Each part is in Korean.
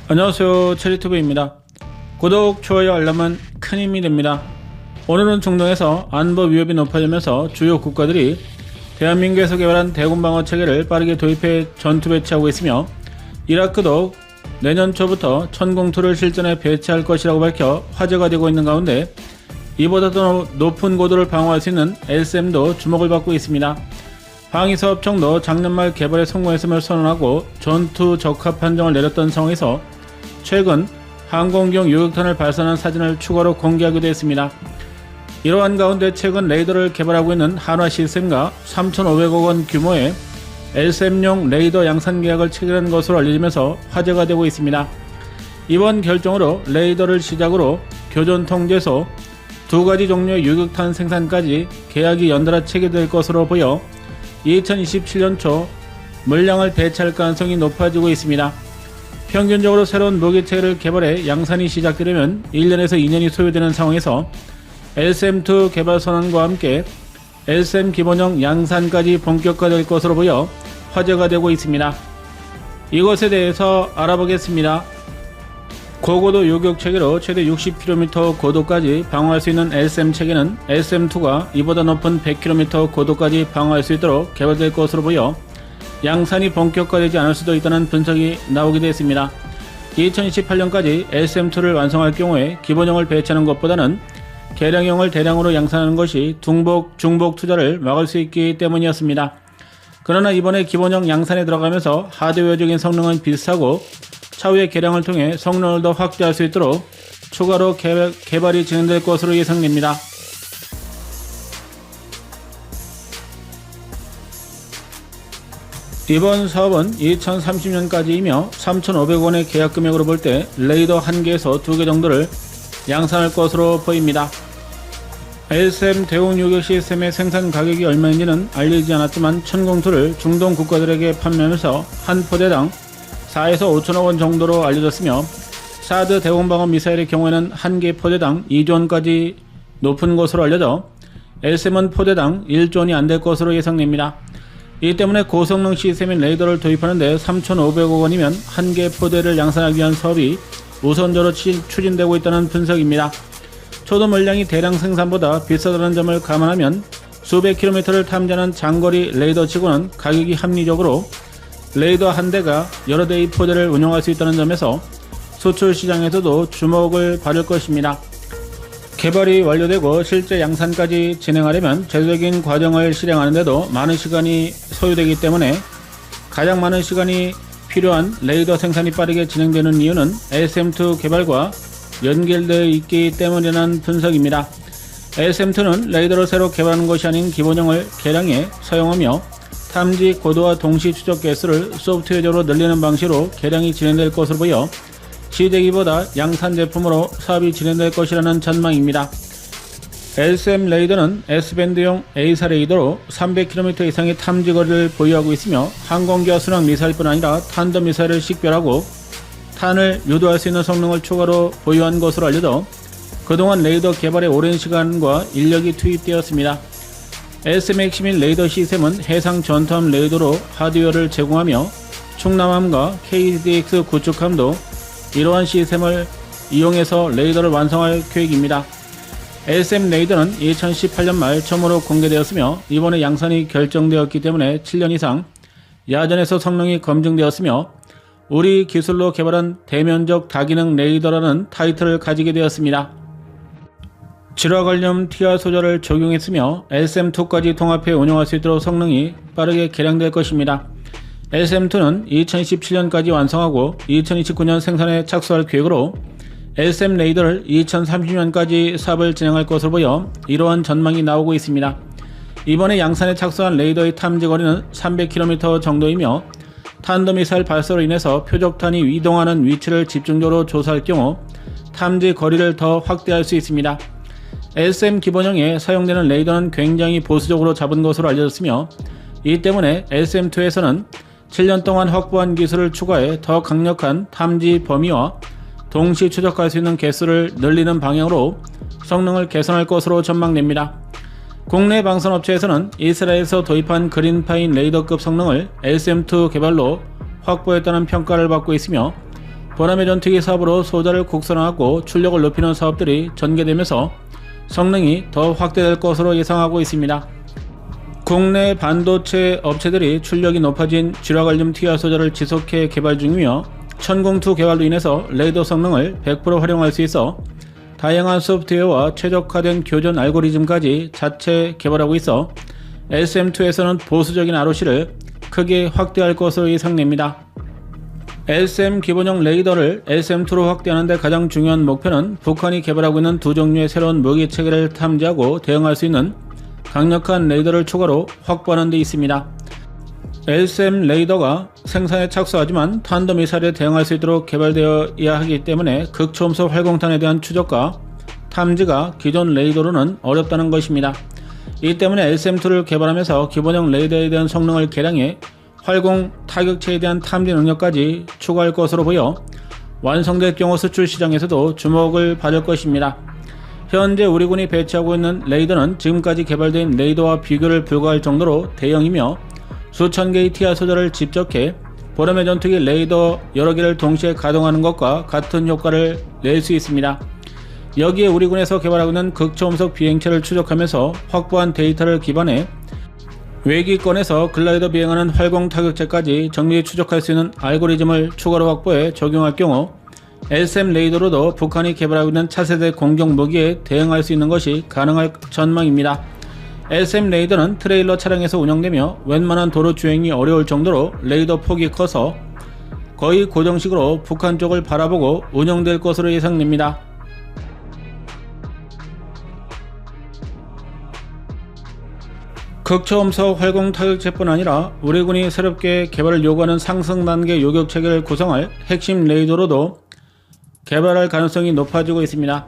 안녕하세요, 체리투브입니다. 구독, 좋아요, 알람은 큰 힘이 됩니다. 오늘은 중동에서 안보 위협이 높아지면서 주요 국가들이 대한민국에서 개발한 대공방어 체계를 빠르게 도입해 전투 배치하고 있으며, 이라크도 내년 초부터 천공투를 실전에 배치할 것이라고 밝혀 화제가 되고 있는 가운데, 이보다 더 높은 고도를 방어할 수 있는 LSM도 주목을 받고 있습니다. 방위사업청도 작년 말 개발에 성공했음을 선언하고 전투 적합 판정을 내렸던 상황에서 최근 항공기용 유격탄을 발사하는 사진을 추가로 공개하기도 했습니다. 이러한 가운데 최근 레이더를 개발하고 있는 한화시스템과 3,500억 원 규모의 LSM용 레이더 양산 계약을 체결한 것으로 알려지면서 화제가 되고 있습니다. 이번 결정으로 레이더를 시작으로 교전 통제소, 두 가지 종류의 유격탄 생산까지 계약이 연달아 체결될 것으로 보여 2027년 초 물량을 배치할 가능성이 높아지고 있습니다. 평균적으로 새로운 무기체계를 개발해 양산이 시작되려면 1년에서 2년이 소요되는 상황에서 LSM2 개발 선언과 함께 LSM 기본형 양산까지 본격화될 것으로 보여 화제가 되고 있습니다. 이것에 대해서 알아보겠습니다. 고고도 요격 체계로 최대 60km 고도까지 방어할 수 있는 LSM 체계는 LSM2가 이보다 높은 100km 고도까지 방어할 수 있도록 개발될 것으로 보여 양산이 본격화되지 않을 수도 있다는 분석이 나오기도 했습니다. 2028년까지 LSM2를 완성할 경우에 기본형을 배치하는 것보다는 개량형을 대량으로 양산하는 것이 중복 투자를 막을 수 있기 때문이었습니다. 그러나 이번에 기본형 양산에 들어가면서 하드웨어적인 성능은 비슷하고 차후의 개량을 통해 성능을 더 확대할 수 있도록 추가로 개발이 진행될 것으로 예상됩니다. 이번 사업은 2030년까지이며 3,500억 원의 계약 금액으로 볼 때 레이더 1개에서 2개 정도를 양산할 것으로 보입니다. LSM 대공 요격 시스템의 생산 가격이 얼마인지는 알려지지 않았지만 천공투를 중동 국가들에게 판매하면서 한 포대당 4에서 5천억 원 정도로 알려졌으며, 사드 대공방어 미사일의 경우에는 한 개 포대당 2조 원까지 높은 것으로 알려져 LSM은 포대당 1조 원이 안 될 것으로 예상됩니다. 이 때문에 고성능 시스템인 레이더를 도입하는데 3,500억 원이면 한 개 포대를 양산하기 위한 사업이 우선적으로 추진되고 있다는 분석입니다. 초도 물량이 대량 생산보다 비싸다는 점을 감안하면 수백 킬로미터를 탐지하는 장거리 레이더치고는 가격이 합리적으로 레이더 한 대가 여러 대의 포대를 운영할 수 있다는 점에서 수출 시장에서도 주목을 받을 것입니다. 개발이 완료되고 실제 양산까지 진행하려면 제도적인 과정을 실행하는 데도 많은 시간이 소요되기 때문에 가장 많은 시간이 필요한 레이더 생산이 빠르게 진행되는 이유는 LSM2 개발과 연결되어 있기 때문이라는 분석입니다. LSM2는 레이더를 새로 개발하는 것이 아닌 기본형을 개량해 사용하며 탐지 고도와 동시 추적 개수를 소프트웨어적으로 늘리는 방식으로 개량이 진행될 것으로 보여 시대기보다 양산 제품으로 사업이 진행될 것이라는 전망입니다. LSM 레이더는 S밴드용 A사 레이더로 300km 이상의 탐지 거리를 보유하고 있으며 항공기와 순항 미사일뿐 아니라 탄도 미사일을 식별하고 탄을 유도할 수 있는 성능을 추가로 보유한 것으로 알려져 그동안 레이더 개발에 오랜 시간과 인력이 투입되었습니다. LSM의 핵심인 레이더 시스템은 해상 전투함 레이더로 하드웨어를 제공하며 충남함과 KDX 구축함도 이러한 시스템을 이용해서 레이더를 완성할 계획입니다. LSM 레이더는 2018년 말 처음으로 공개되었으며 이번에 양산이 결정되었기 때문에 7년 이상 야전에서 성능이 검증되었으며 우리 기술로 개발한 대면적 다기능 레이더라는 타이틀을 가지게 되었습니다. 질화 관련 TR 소재를 적용했으며 LSM2까지 통합해 운영할 수 있도록 성능이 빠르게 개량될 것입니다. LSM2는 2017년까지 완성하고 2029년 생산에 착수할 계획으로 LSM 레이더를 2030년까지 사업을 진행할 것으로 보여 이러한 전망이 나오고 있습니다. 이번에 양산에 착수한 레이더의 탐지 거리는 300km 정도이며 탄도미사일 발사로 인해서 표적탄이 이동하는 위치를 집중적으로 조사할 경우 탐지 거리를 더 확대할 수 있습니다. LSM 기본형에 사용되는 레이더는 굉장히 보수적으로 잡은 것으로 알려졌으며 이 때문에 LSM2에서는 7년 동안 확보한 기술을 추가해 더 강력한 탐지 범위와 동시 추적할 수 있는 개수를 늘리는 방향으로 성능을 개선할 것으로 전망됩니다. 국내 방산업체에서는 이스라엘에서 도입한 그린파인 레이더급 성능을 LSM2 개발로 확보했다는 평가를 받고 있으며 보람의 전투기 사업으로 소자를 국산화하고 출력을 높이는 사업들이 전개되면서 성능이 더 확대될 것으로 예상하고 있습니다. 국내 반도체 업체들이 출력이 높아진 쥐라갈륨 TR 소자를 지속해 개발 중이며 천공투 개발로 인해서 레이더 성능을 100% 활용할 수 있어 다양한 소프트웨어와 최적화된 교전 알고리즘까지 자체 개발하고 있어 SM2에서는 보수적인 ROC를 크게 확대할 것으로 예상됩니다. SM 기본형 레이더를 SM2로 확대하는 데 가장 중요한 목표는 북한이 개발하고 있는 두 종류의 새로운 무기 체계를 탐지하고 대응할 수 있는 강력한 레이더를 추가로 확보하는 데 있습니다. SM 레이더가 생산에 착수하지만 탄도미사일에 대응할 수 있도록 개발되어야 하기 때문에 극초음속 활공탄에 대한 추적과 탐지가 기존 레이더로는 어렵다는 것입니다. 이 때문에 SM2를 개발하면서 기본형 레이더에 대한 성능을 개량해 활공 타격체에 대한 탐지 능력까지 추가할 것으로 보여 완성될 경우 수출 시장에서도 주목을 받을 것입니다. 현재 우리군이 배치하고 있는 레이더는 지금까지 개발된 레이더와 비교를 불가할 정도로 대형이며 수천 개의 TR 소자를 집적해 보람의 전투기 레이더 여러 개를 동시에 가동하는 것과 같은 효과를 낼 수 있습니다. 여기에 우리군에서 개발하고 있는 극초음속 비행체를 추적하면서 확보한 데이터를 기반해 외기권에서 글라이더 비행하는 활공 타격체까지 정밀히 추적할 수 있는 알고리즘을 추가로 확보해 적용할 경우 SM 레이더로도 북한이 개발하고 있는 차세대 공격 무기에 대응할 수 있는 것이 가능할 전망입니다. SM 레이더는 트레일러 차량에서 운영되며 웬만한 도로 주행이 어려울 정도로 레이더 폭이 커서 거의 고정식으로 북한 쪽을 바라보고 운영될 것으로 예상됩니다. 극초음속 활공 타격체뿐 아니라 우리군이 새롭게 개발을 요구하는 상승 단계 요격 체계를 구성할 핵심 레이더로도 개발할 가능성이 높아지고 있습니다.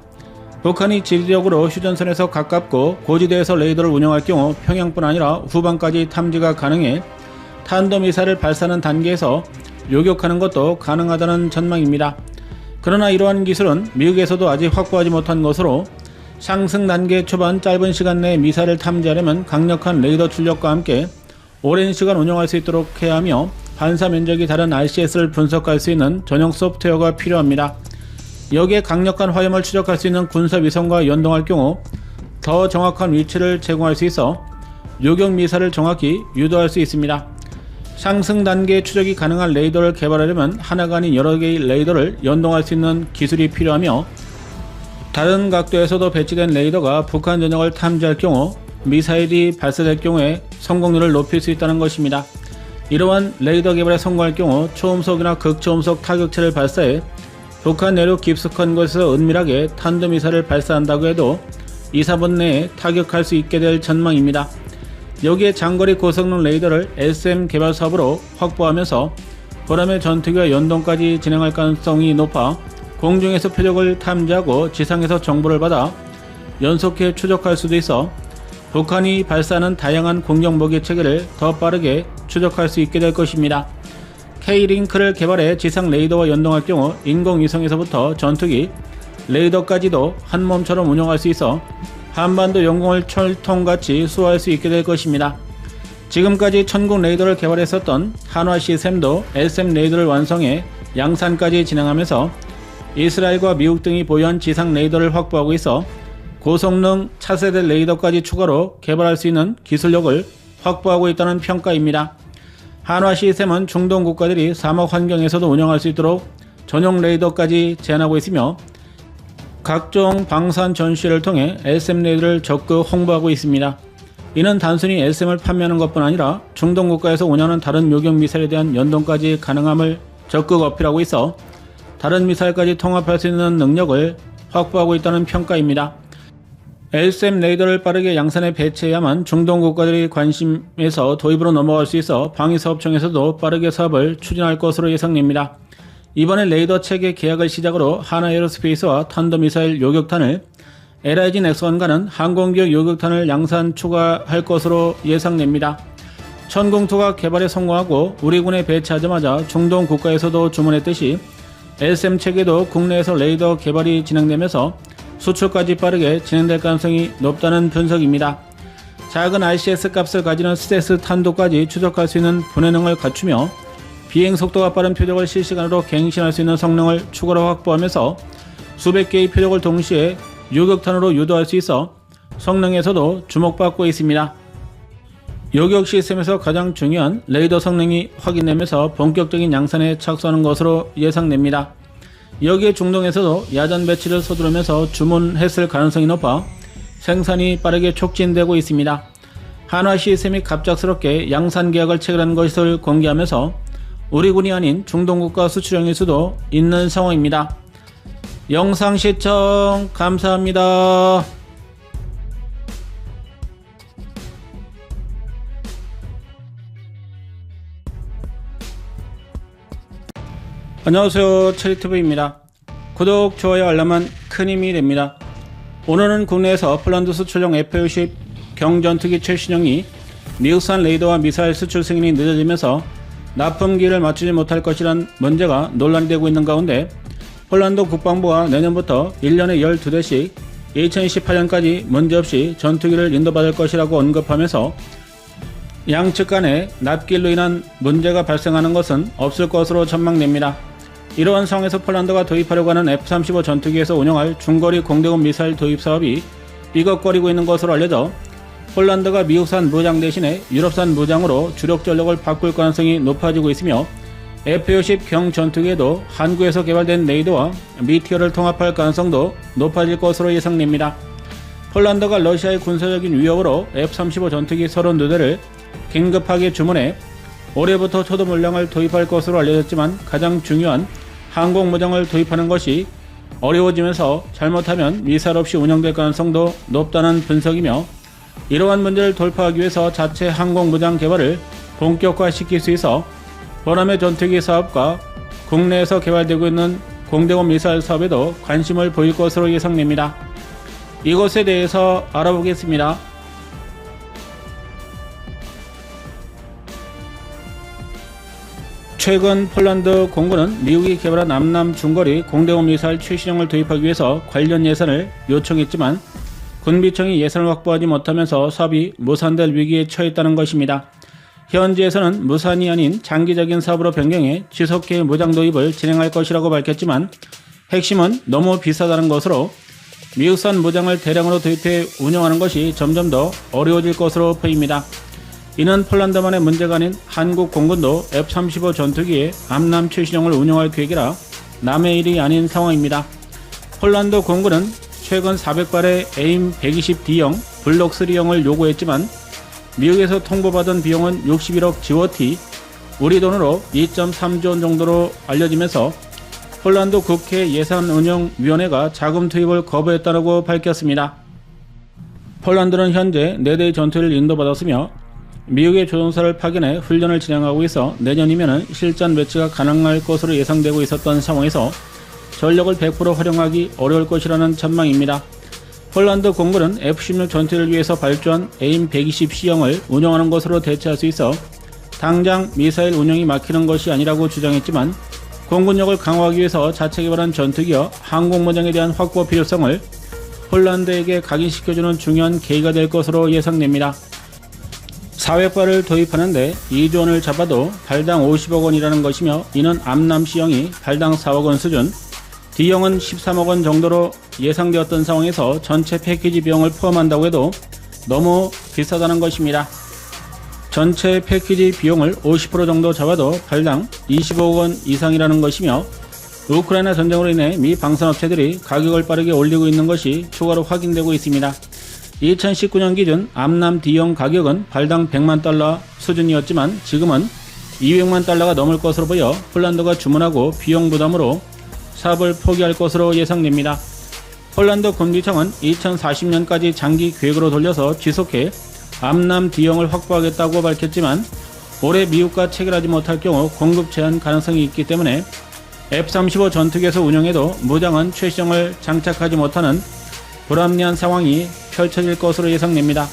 북한이 지리적으로 휴전선에서 가깝고 고지대에서 레이더를 운영할 경우 평양뿐 아니라 후방까지 탐지가 가능해 탄도미사일을 발사하는 단계에서 요격하는 것도 가능하다는 전망입니다. 그러나 이러한 기술은 미국에서도 아직 확보하지 못한 것으로 상승 단계 초반 짧은 시간 내에 미사일을 탐지하려면 강력한 레이더 출력과 함께 오랜 시간 운영할 수 있도록 해야 하며 반사 면적이 다른 RCS를 분석할 수 있는 전용 소프트웨어가 필요합니다. 여기에 강력한 화염을 추적할 수 있는 군사위성과 연동할 경우 더 정확한 위치를 제공할 수 있어 요격 미사일을 정확히 유도할 수 있습니다. 상승 단계 추적이 가능한 레이더를 개발하려면 하나가 아닌 여러 개의 레이더를 연동할 수 있는 기술이 필요하며 다른 각도에서도 배치된 레이더가 북한 전역을 탐지할 경우 미사일이 발사될 경우에 성공률을 높일 수 있다는 것입니다. 이러한 레이더 개발에 성공할 경우 초음속이나 극초음속 타격체를 발사해 북한 내륙 깊숙한 곳에서 은밀하게 탄도미사일을 발사한다고 해도 2~4분 내에 타격할 수 있게 될 전망입니다. 여기에 장거리 고성능 레이더를 SM 개발 사업으로 확보하면서 보람의 전투기와 연동까지 진행할 가능성이 높아 공중에서 표적을 탐지하고 지상에서 정보를 받아 연속해 추적할 수도 있어 북한이 발사하는 다양한 공격 무기 체계를 더 빠르게 추적할 수 있게 될 것입니다. K-링크를 개발해 지상 레이더와 연동할 경우 인공위성에서부터 전투기, 레이더까지도 한 몸처럼 운영할 수 있어 한반도 영공을 철통같이 수호할 수 있게 될 것입니다. 지금까지 천국 레이더를 개발했었던 한화 시스템도 SM 레이더를 완성해 양산까지 진행하면서 이스라엘과 미국 등이 보유한 지상 레이더를 확보하고 있어 고성능 차세대 레이더까지 추가로 개발할 수 있는 기술력을 확보하고 있다는 평가입니다. 한화 시스템은 중동 국가들이 사막 환경에서도 운영할 수 있도록 전용 레이더까지 제안하고 있으며 각종 방산 전시회를 통해 SM 레이더를 적극 홍보하고 있습니다. 이는 단순히 SM을 판매하는 것뿐 아니라 중동 국가에서 운영하는 다른 요격 미사일에 대한 연동까지 가능함을 적극 어필하고 있어 다른 미사일까지 통합할 수 있는 능력을 확보하고 있다는 평가입니다. SM 레이더를 빠르게 양산에 배치해야만 중동 국가들이 관심에서 도입으로 넘어갈 수 있어 방위사업청에서도 빠르게 사업을 추진할 것으로 예상됩니다. 이번에 레이더 체계 계약을 시작으로 하나에어로스페이스와 탄도미사일 요격탄을 LIG 넥스원과는 항공기역 요격탄을 양산 추가할 것으로 예상됩니다. 천공투가 개발에 성공하고 우리군에 배치하자마자 중동 국가에서도 주문했듯이 SM 체계도 국내에서 레이더 개발이 진행되면서 수출까지 빠르게 진행될 가능성이 높다는 분석입니다. 작은 RCS 값을 가지는 스텔스 탄도까지 추적할 수 있는 분해능을 갖추며 비행 속도가 빠른 표적을 실시간으로 갱신할 수 있는 성능을 추가로 확보하면서 수백 개의 표적을 동시에 요격탄으로 유도할 수 있어 성능에서도 주목받고 있습니다. 요격 시스템에서 가장 중요한 레이더 성능이 확인되면서 본격적인 양산에 착수하는 것으로 예상됩니다. 여기에 중동에서도 야전 배치를 서두르면서 주문했을 가능성이 높아 생산이 빠르게 촉진되고 있습니다. 한화 시스템이 갑작스럽게 양산 계약을 체결한 것을 공개하면서 우리 군이 아닌 중동 국가 수출형일 수도 있는 상황입니다. 영상 시청 감사합니다. 안녕하세요, 체리TV입니다. 구독, 좋아요, 알람은 큰 힘이 됩니다. 오늘은 국내에서 폴란드 수출용 F-50 경전투기 최신형이 미국산 레이더와 미사일 수출 승인이 늦어지면서 납품기를 맞추지 못할 것이란 문제가 논란이 되고 있는 가운데 폴란드 국방부가 내년부터 1년에 12대씩 2028년까지 문제없이 전투기를 인도받을 것이라고 언급하면서 양측 간에 납기로 인한 문제가 발생하는 것은 없을 것으로 전망됩니다. 이러한 상황에서 폴란드가 도입하려고 하는 F-35 전투기에서 운영할 중거리 공대공 미사일 도입 사업이 삐걱거리고 있는 것으로 알려져 폴란드가 미국산 무장 대신에 유럽산 무장으로 주력 전력을 바꿀 가능성이 높아지고 있으며 F-50 경전투기에도 한국에서 개발된 레이더와 미티어를 통합할 가능성도 높아질 것으로 예상됩니다. 폴란드가 러시아의 군사적인 위협으로 F-35 전투기 32대를 긴급하게 주문해 올해부터 초도 물량을 도입할 것으로 알려졌지만 가장 중요한 항공 무장을 도입하는 것이 어려워지면서 잘못하면 미사일 없이 운영될 가능성도 높다는 분석이며 이러한 문제를 돌파하기 위해서 자체 항공 무장 개발을 본격화시킬 수 있어 보람의 전투기 사업과 국내에서 개발되고 있는 공대공 미사일 사업에도 관심을 보일 것으로 예상됩니다. 이것에 대해서 알아보겠습니다. 최근 폴란드 공군은 미국이 개발한 암남 중거리 공대공 미사일 최신형을 도입하기 위해서 관련 예산을 요청했지만 군비청이 예산을 확보하지 못하면서 사업이 무산될 위기에 처했다는 것입니다. 현지에서는 무산이 아닌 장기적인 사업으로 변경해 지속해 무장 도입을 진행할 것이라고 밝혔지만 핵심은 너무 비싸다는 것으로 미국산 무장을 대량으로 도입해 운영하는 것이 점점 더 어려워질 것으로 보입니다. 이는 폴란드만의 문제가 아닌 한국 공군도 F-35 전투기의 암남 최신형을 운용할 계획이라 남의 일이 아닌 상황입니다. 폴란드 공군은 최근 400발의 AIM 120D형 블록 3형을 요구했지만 미국에서 통보받은 비용은 61억 GWT, 우리 돈으로 2.3조 원 정도로 알려지면서 폴란드 국회 예산운영위원회가 자금 투입을 거부했다고 밝혔습니다. 폴란드는 현재 4대의 전투기를 인도받았으며 미국의 조종사를 파견해 훈련을 진행하고 있어 내년이면 실전 배치가 가능할 것으로 예상되고 있었던 상황에서 전력을 100% 활용하기 어려울 것이라는 전망입니다. 폴란드 공군은 F-16 전투기를 위해서 발주한 AIM 120C형을 운영하는 것으로 대체할 수 있어 당장 미사일 운영이 막히는 것이 아니라고 주장했지만 공군력을 강화하기 위해서 자체 개발한 전투기와 항공무장에 대한 확보 필요성을 폴란드에게 각인시켜주는 중요한 계기가 될 것으로 예상됩니다. 400발을 도입하는데 2조 원을 잡아도 발당 50억 원이라는 것이며 이는 암남 C형이 발당 4억 원 수준, D형은 13억 원 정도로 예상되었던 상황에서 전체 패키지 비용을 포함한다고 해도 너무 비싸다는 것입니다. 전체 패키지 비용을 50% 정도 잡아도 발당 25억 원 이상이라는 것이며 우크라이나 전쟁으로 인해 미 방산업체들이 가격을 빠르게 올리고 있는 것이 추가로 확인되고 있습니다. 2019년 기준 암남 D형 가격은 발당 100만 달러 수준이었지만 지금은 200만 달러가 넘을 것으로 보여 폴란드가 주문하고 비용 부담으로 사업을 포기할 것으로 예상됩니다. 폴란드 군비청은 2040년까지 장기 계획으로 돌려서 지속해 암남 D형을 확보하겠다고 밝혔지만 올해 미국과 체결하지 못할 경우 공급 제한 가능성이 있기 때문에 F-35 전투기에서 운영해도 무장은 최신형을 장착하지 못하는 불합리한 상황이 펼쳐질 것으로 예상됩니다.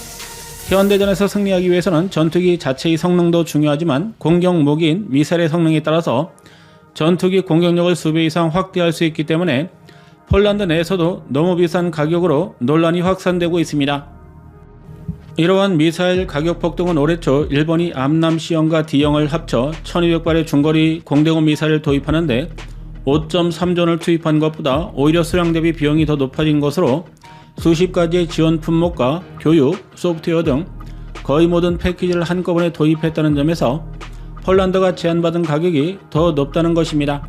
현대전에서 승리하기 위해서는 전투기 자체의 성능도 중요하지만 공격 무기인 미사일의 성능에 따라서 전투기 공격력을 수배 이상 확대할 수 있기 때문에 폴란드 내에서도 너무 비싼 가격으로 논란이 확산되고 있습니다. 이러한 미사일 가격 폭등은 올해 초 일본이 암남 C형과 D형을 합쳐 1200발의 중거리 공대공 미사일을 도입하는데 5.3조원을 투입한 것보다 오히려 수량 대비 비용이 더 높아진 것으로 수십 가지의 지원 품목과 교육, 소프트웨어 등 거의 모든 패키지를 한꺼번에 도입했다는 점에서 폴란드가 제한받은 가격이 더 높다는 것입니다.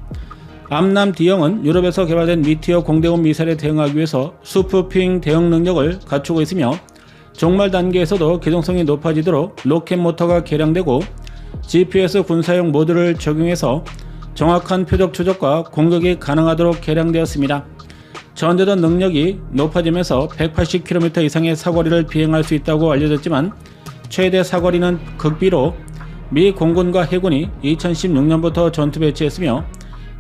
암남 D형은 유럽에서 개발된 미티어 공대공 미사일에 대응하기 위해서 수프핑 대응 능력을 갖추고 있으며 종말 단계에서도 기동성이 높아지도록 로켓 모터가 개량되고 GPS 군사용 모드를 적용해서 정확한 표적 추적과 공격이 가능하도록 개량되었습니다. 전대던 능력이 높아지면서 180km 이상의 사거리를 비행할 수 있다고 알려졌지만 최대 사거리는 극비로 미 공군과 해군이 2016년부터 전투 배치했으며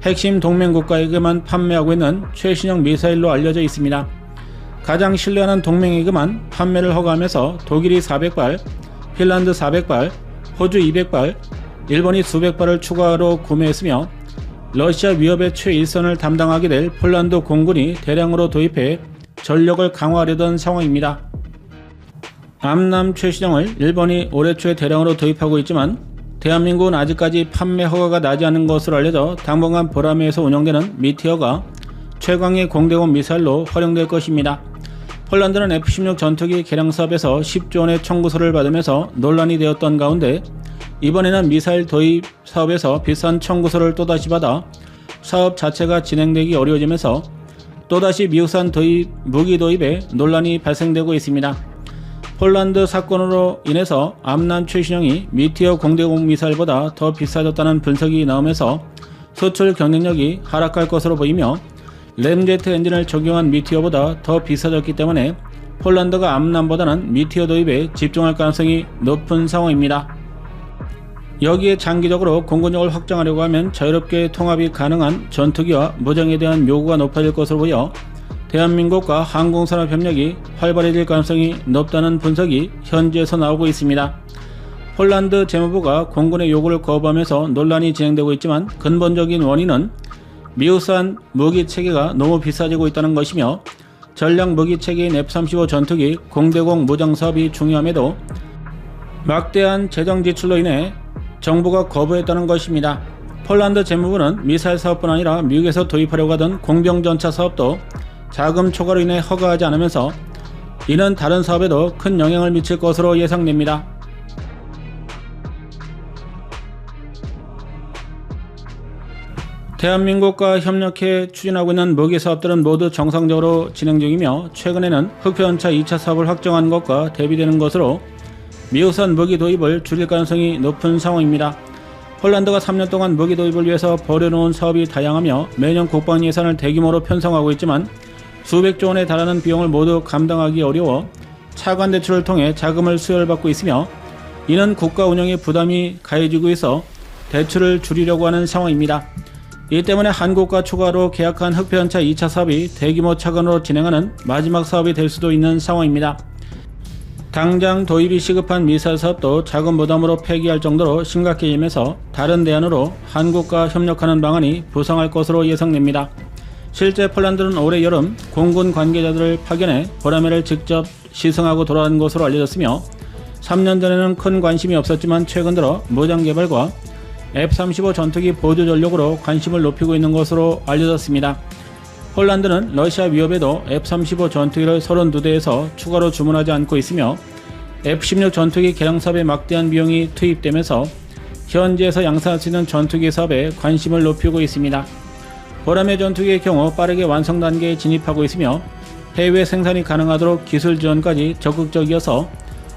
핵심 동맹국가에게만 판매하고 있는 최신형 미사일로 알려져 있습니다. 가장 신뢰하는 동맹에게만 판매를 허가하면서 독일이 400발, 핀란드 400발, 호주 200발, 일본이 수백 발을 추가로 구매했으며 러시아 위협의 최일선을 담당하게 될 폴란드 공군이 대량으로 도입해 전력을 강화하려던 상황입니다. 암남 최신형을 일본이 올해 초에 대량으로 도입하고 있지만 대한민국은 아직까지 판매 허가가 나지 않은 것으로 알려져 당분간 보라매에서 운영되는 미티어가 최강의 공대공 미사일로 활용될 것입니다. 폴란드는 F-16 전투기 개량 사업에서 10조원의 청구서를 받으면서 논란이 되었던 가운데 이번에는 미사일 도입 사업에서 비싼 청구서를 또다시 받아 사업 자체가 진행되기 어려워지면서 또다시 미국산 무기 도입에 논란이 발생되고 있습니다. 폴란드 사건으로 인해서 암남 최신형이 미티어 공대공 미사일보다 더 비싸졌다는 분석이 나오면서 수출 경쟁력이 하락할 것으로 보이며 램제트 엔진을 적용한 미티어보다 더 비싸졌기 때문에 폴란드가 암남보다는 미티어 도입에 집중할 가능성이 높은 상황입니다. 여기에 장기적으로 공군력을 확장하려고 하면 자유롭게 통합이 가능한 전투기와 무장에 대한 요구가 높아질 것으로 보여 대한민국과 항공산업 협력이 활발해질 가능성이 높다는 분석이 현지에서 나오고 있습니다. 폴란드 재무부가 공군의 요구를 거부하면서 논란이 진행되고 있지만 근본적인 원인은 미국산 무기 체계가 너무 비싸지고 있다는 것이며 전략 무기 체계인 F-35 전투기 공대공 무장 사업이 중요함에도 막대한 재정 지출로 인해 정부가 거부했다는 것입니다. 폴란드 재무부는 미사일 사업뿐 아니라 미국에서 도입하려고 하던 공병전차 사업도 자금 초과로 인해 허가하지 않으면서 이는 다른 사업에도 큰 영향을 미칠 것으로 예상됩니다. 대한민국과 협력해 추진하고 있는 무기 사업들은 모두 정상적으로 진행 중이며 최근에는 흑표전차 2차 사업을 확정한 것과 대비되는 것으로 미국산 무기 도입을 줄일 가능성이 높은 상황입니다. 폴란드가 3년 동안 무기 도입을 위해서 벌여놓은 사업이 다양하며 매년 국방 예산을 대규모로 편성하고 있지만 수백조 원에 달하는 비용을 모두 감당하기 어려워 차관 대출을 통해 자금을 수혈받고 있으며 이는 국가 운영에 부담이 가해지고 있어 대출을 줄이려고 하는 상황입니다. 이 때문에 한국과 추가로 계약한 흑표전차 2차 사업이 대규모 차관으로 진행하는 마지막 사업이 될 수도 있는 상황입니다. 당장 도입이 시급한 미사일 사업도 자금 부담으로 폐기할 정도로 심각해지면서 다른 대안으로 한국과 협력하는 방안이 부상할 것으로 예상됩니다. 실제 폴란드는 올해 여름 공군 관계자들을 파견해 보라매를 직접 시승하고 돌아간 것으로 알려졌으며 3년 전에는 큰 관심이 없었지만 최근 들어 무장 개발과 F-35 전투기 보조 전력으로 관심을 높이고 있는 것으로 알려졌습니다. 폴란드는 러시아 위협에도 F-35 전투기를 32대에서 추가로 주문하지 않고 있으며 F-16 전투기 개량 사업에 막대한 비용이 투입되면서 현지에서 양산할 수 있는 전투기 사업에 관심을 높이고 있습니다. 보라매 전투기의 경우 빠르게 완성 단계에 진입하고 있으며 해외 생산이 가능하도록 기술 지원까지 적극적이어서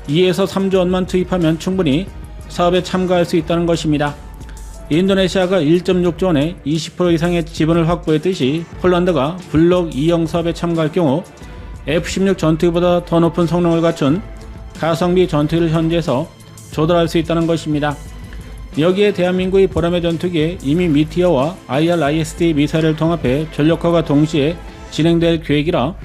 2에서 3조 원만 투입하면 충분히 사업에 참가할 수 있다는 것입니다. 인도네시아가 1.6조 원의 20% 이상의 지분을 확보했듯이 폴란드가 블록 2형 사업에 참가할 경우 F-16 전투기보다 더 높은 성능을 갖춘 가성비 전투기를 현지에서 조달할 수 있다는 것입니다. 여기에 대한민국의 보라매 전투기에 이미 미티어와 IR/IST 미사일을 통합해 전력화가 동시에 진행될 계획이라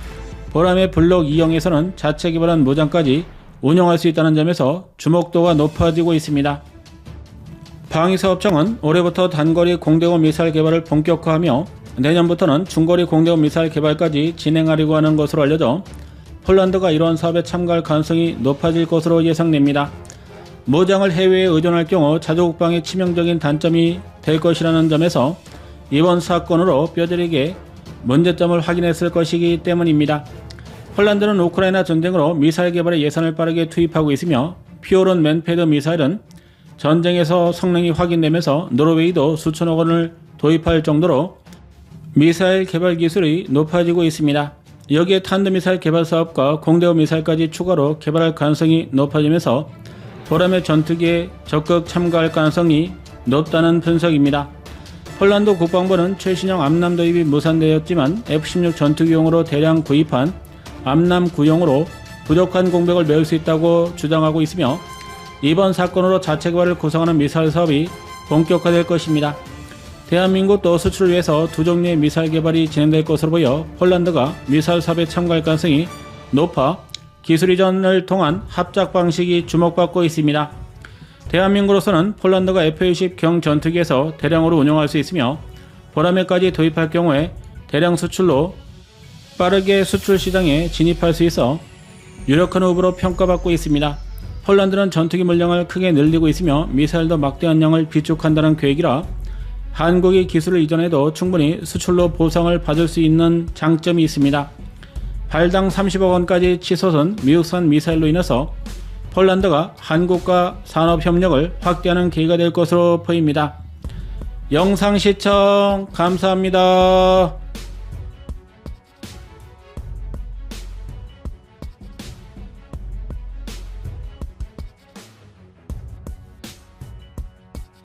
보라매 블록 2형에서는 자체 개발한 무장까지 운영할 수 있다는 점에서 주목도가 높아지고 있습니다. 방위사업청은 올해부터 단거리 공대공 미사일 개발을 본격화하며 내년부터는 중거리 공대공 미사일 개발까지 진행하려고 하는 것으로 알려져 폴란드가 이러한 사업에 참가할 가능성이 높아질 것으로 예상됩니다. 무장을 해외에 의존할 경우 자주국방에 치명적인 단점이 될 것이라는 점에서 이번 사건으로 뼈저리게 문제점을 확인했을 것이기 때문입니다. 폴란드는 우크라이나 전쟁으로 미사일 개발에 예산을 빠르게 투입하고 있으며 피오른 맨패드 미사일은 전쟁에서 성능이 확인되면서 노르웨이도 수천억 원을 도입할 정도로 미사일 개발 기술이 높아지고 있습니다. 여기에 탄도미사일 개발 사업과 공대호 미사일까지 추가로 개발할 가능성이 높아지면서 보람의 전투기에 적극 참가할 가능성이 높다는 분석입니다. 폴란드 국방부는 최신형 암람 도입이 무산되었지만 F-16 전투기용으로 대량 구입한 암람 9형으로 부족한 공백을 메울 수 있다고 주장하고 있으며 이번 사건으로 자체 개발을 구상하는 미사일 사업이 본격화될 것입니다. 대한민국도 수출을 위해서 두 종류의 미사일 개발이 진행될 것으로 보여 폴란드가 미사일 사업에 참가할 가능성이 높아 기술 이전을 통한 합작 방식이 주목받고 있습니다. 대한민국으로서는 폴란드가 F-20 경 전투기에서 대량으로 운용할 수 있으며 보라매까지 도입할 경우에 대량 수출로 빠르게 수출 시장에 진입할 수 있어 유력한 후보로 평가받고 있습니다. 폴란드는 전투기 물량을 크게 늘리고 있으며 미사일도 막대한 양을 비축한다는 계획이라 한국이 기술을 이전해도 충분히 수출로 보상을 받을 수 있는 장점이 있습니다. 발당 30억 원까지 치솟은 미국산 미사일로 인해서 폴란드가 한국과 산업협력을 확대하는 계기가 될 것으로 보입니다. 영상 시청 감사합니다.